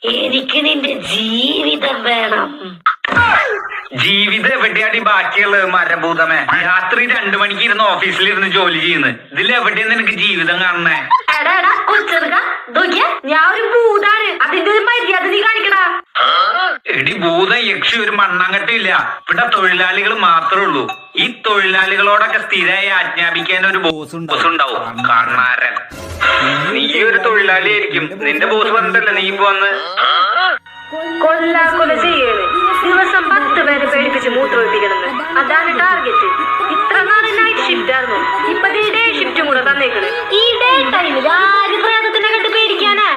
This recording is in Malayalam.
എനിക്ക് നിന്റെ ജീവിതം വേണം. ജീവിതം എവിടെയാടി ബാക്കിയുള്ളത് മരഭൂതമേ? രാത്രി 2 മണിക്ക് ഇരുന്ന് ഓഫീസിലിരുന്ന് ജോലി ചെയ്യുന്നത്. ഇതിൽ എവിടെയാണ് നിനക്ക് ജീവിതം കാണണേ? എടാ കൊച്ചെറുക്ക നോക്കിയാ, ഞാൻ ഒരു ഭൂതാണ്. അതിന്റെ ഒരു മര്യാദ നീ കാണിക്കടാ. എടി ഭൂതം യക്ഷി ഒരു മണ്ണാങ്കട്ടില്ല. ഇവിടെ തൊഴിലാളികൾ മാത്രമേ ഉള്ളൂ. ഈ തൊഴിലാളികളോടൊക്കെ സ്ഥിരമായി ആജ്ഞാപിക്കാൻ ഒരു ബോസ് ഉണ്ടാവും, കണ്ണാരൻ. നീ ഒരു തൊഴിലാളി ആയിരിക്കും. നിന്റെ ബോസ് പറഞ്ഞിട്ടല്ലേ നീ ഇപ്പൊ വന്ന് കൊല്ല ചെയ്യാണ്. ദിവസം 10 പേരെ പേടിപ്പിച്ച് മൂത്രമൊഴിപ്പിക്കണമെന്ന്. അതാണ് ടാർഗറ്റ്. ഇത്ര നാളെ നൈറ്റ് ഷിഫ്റ്റ് ആയിരുന്നു. ഇപ്പൊ ഡേ ഷിഫ്റ്റും കൂടെ തന്നേക്കണ്. ഈ ഡേ ടൈമിൽ ആര് പ്രേതത്തിനെ കണ്ട് പേടിക്കാനാ?